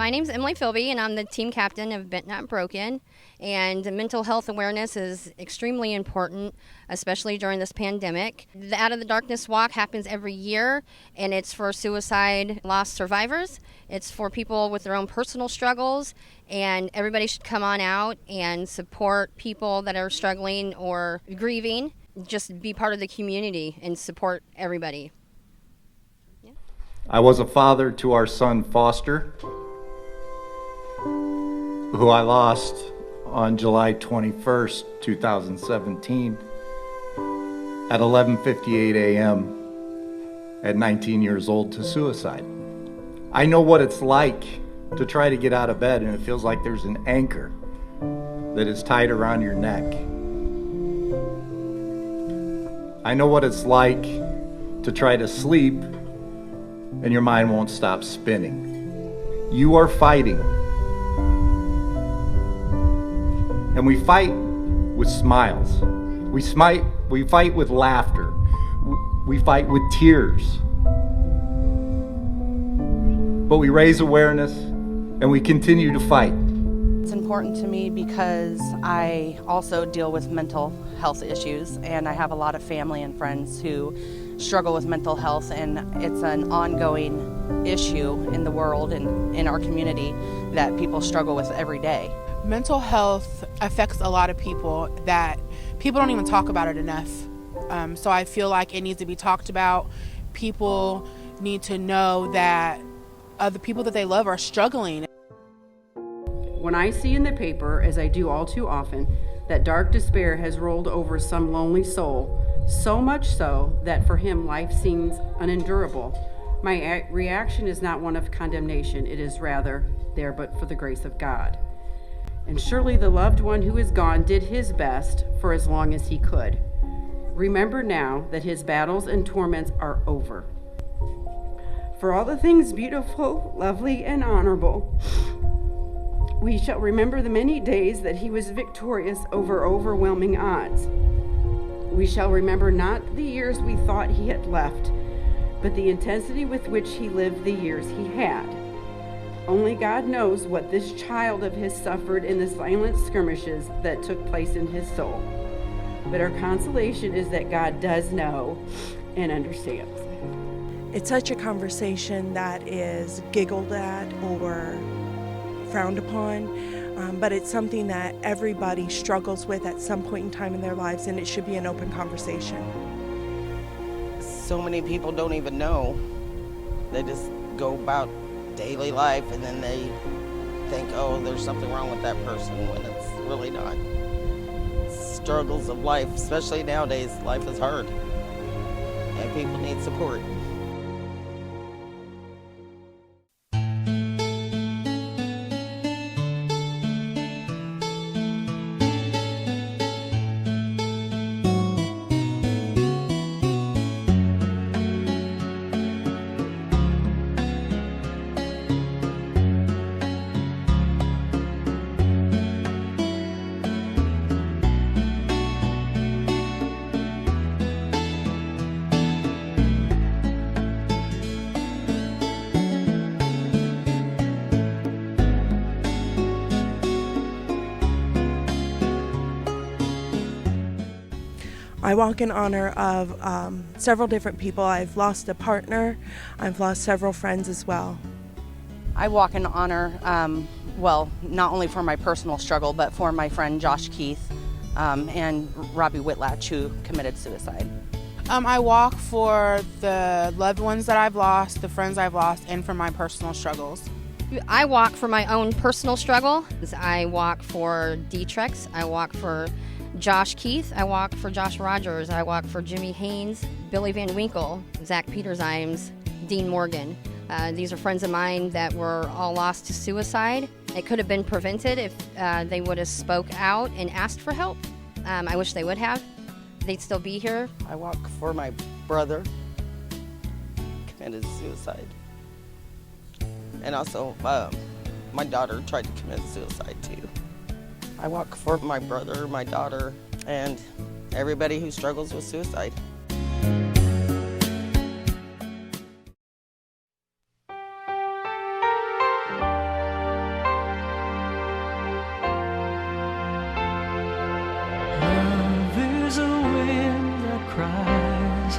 My name's Emily Philby, and I'm the team captain of Bent Not Broken. And mental health awareness is extremely important, especially during this pandemic. The Out of the Darkness Walk happens every year, and it's for suicide loss survivors. It's for people with their own personal struggles, and everybody should come on out and support people that are struggling or grieving. Just be part of the community and support everybody. I was a father to our son Foster, who I lost on July 21st, 2017 at 11:58 a.m. at 19 years old to suicide. I know what it's like to try to get out of bed and it feels like there's an anchor that is tied around your neck. I know what it's like to try to sleep and your mind won't stop spinning. You are fighting. And we fight with smiles. We fight with laughter. We fight with tears. But we raise awareness and we continue to fight. It's important to me because I also deal with mental health issues, and I have a lot of family and friends who struggle with mental health, and it's an ongoing issue in the world and in our community that people struggle with every day. Mental health affects a lot of people that people don't even talk about it enough. So I feel like it needs to be talked about. People need to know that other people that they love are struggling. When I see in the paper, as I do all too often, that dark despair has rolled over some lonely soul, so much so that for him life seems unendurable, my reaction is not one of condemnation. It is rather, there but for the grace of God. And surely the loved one who is gone did his best for as long as he could. Remember now that his battles and torments are over. For all the things beautiful, lovely, and honorable, we shall remember the many days that he was victorious over overwhelming odds. We shall remember not the years we thought he had left, but the intensity with which he lived the years he had. Only God knows what this child of his suffered in the silent skirmishes that took place in his soul. But our consolation is that God does know and understands. It's such a conversation that is giggled at or frowned upon, but it's something that everybody struggles with at some point in time in their lives, and it should be an open conversation. So many people don't even know. They just go about daily life and then they think, oh, there's something wrong with that person, when it's really not. Struggles of life, especially nowadays, life is hard and people need support. I walk in honor of several different people. I've lost a partner. I've lost several friends as well. I walk in honor, not only for my personal struggle, but for my friend Josh Keith and Robbie Whitlatch, who committed suicide. I walk for the loved ones that I've lost, the friends I've lost, and for my personal struggles. I walk for my own personal struggle. I walk for D-Trex. I walk for Josh Keith. I walk for Josh Rogers. I walk for Jimmy Haynes, Billy Van Winkle, Zach Peters-Imes, Dean Morgan. These are friends of mine that were all lost to suicide. It could have been prevented if they would have spoke out and asked for help. I wish they would have. They'd still be here. I walk for my brother, committed suicide. And also, my daughter tried to commit suicide too. I walk for my brother, my daughter, and everybody who struggles with suicide. cries,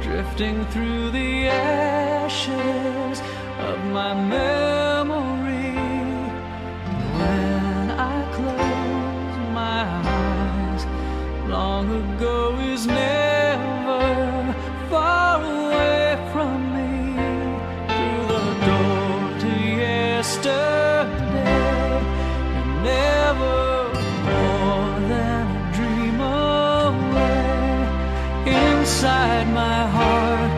drifting through the ashes of my memory. When I close my eyes, long ago is never far away from me. Through the door to yesterday, you're never more than a dream away. Inside my heart,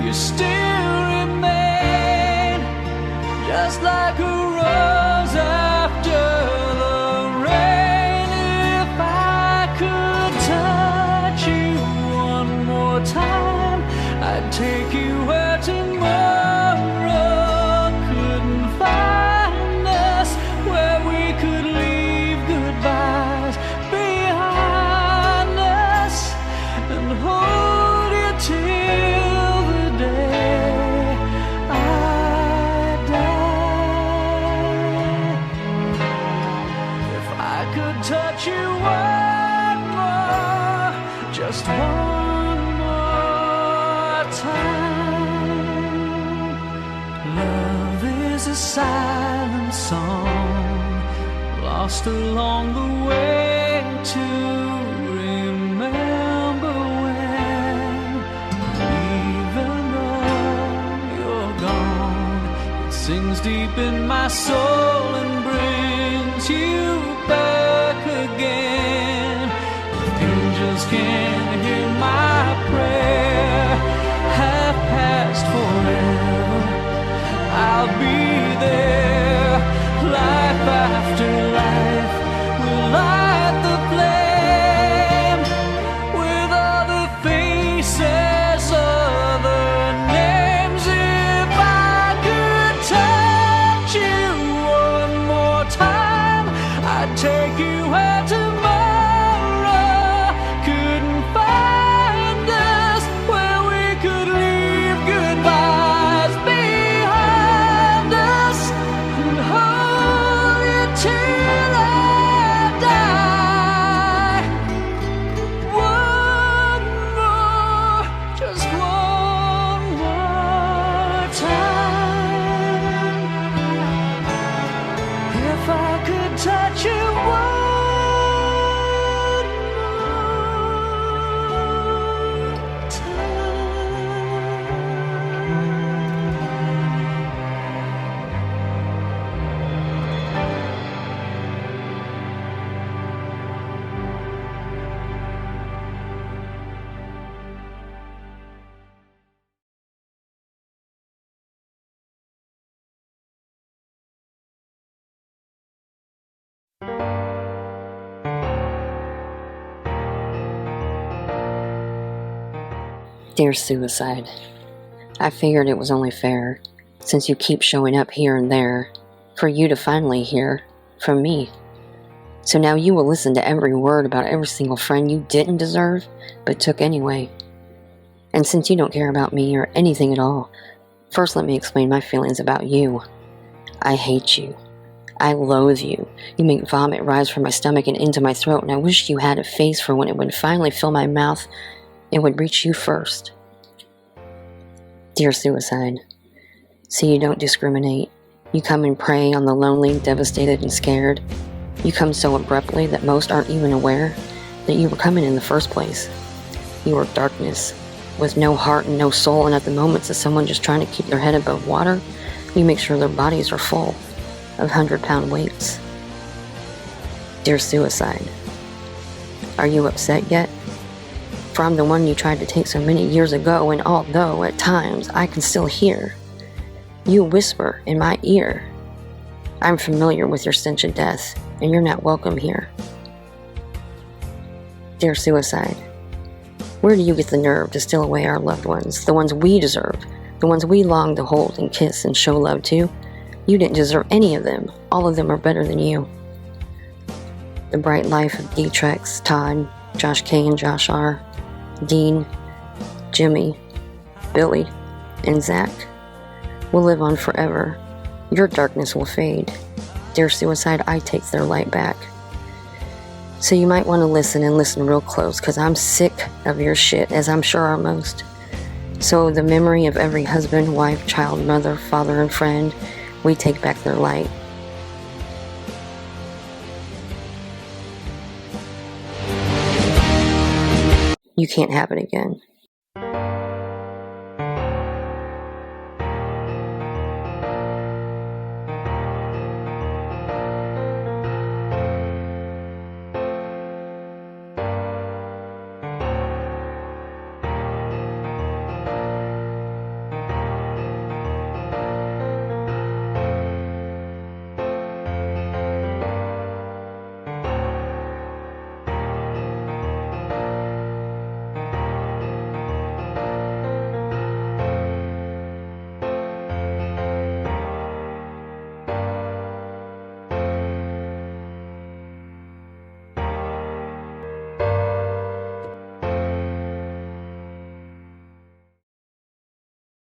you still remain, just like a rose after the rain. If I could touch you one more time, I'd take you where tomorrow couldn't find us, where we could leave goodbyes behind us and hold you till the day I die. If I could touch you one more, just one more time. Love is a silent song, lost along the way to remember when. Even though you're gone, it sings deep in my soul and brings you back again. If angels can hear my prayer, half past forever, I'll be there. Life after life will light the flame, with other faces, other names. If I could touch you one more time, I'd take you where tomorrow couldn't find us, where we could leave goodbyes behind us and hold you till I die. One more, just one more time. If I could touch you one more Dear Suicide, I figured it was only fair, since you keep showing up here and there, for you to finally hear from me. So now you will listen to every word about every single friend you didn't deserve, but took anyway. And since you don't care about me or anything at all, first let me explain my feelings about you. I hate you. I loathe you. You make vomit rise from my stomach and into my throat, and I wish you had a face for when it would finally fill my mouth. It would reach you first. Dear Suicide, see, you don't discriminate. You come and prey on the lonely, devastated, and scared. You come so abruptly that most aren't even aware that you were coming in the first place. You are darkness, with no heart and no soul, and at the moments of someone just trying to keep their head above water, you make sure their bodies are full of 100-pound weights. Dear Suicide, are you upset yet? For I'm the one you tried to take so many years ago, and although at times I can still hear you whisper in my ear, I'm familiar with your stench of death, and you're not welcome here. Dear Suicide, where do you get the nerve to steal away our loved ones, the ones we deserve, the ones we long to hold and kiss and show love to? You didn't deserve any of them. All of them are better than you. The bright life of D-Trex, Todd, Josh K. and Josh R., Dean, Jimmy, Billy, and Zach will live on forever. Your darkness will fade. Dear Suicide, I take their light back. So you might want to listen and listen real close, because I'm sick of your shit, as I'm sure are most. So the memory of every husband, wife, child, mother, father, and friend, we take back their light. You can't have it again.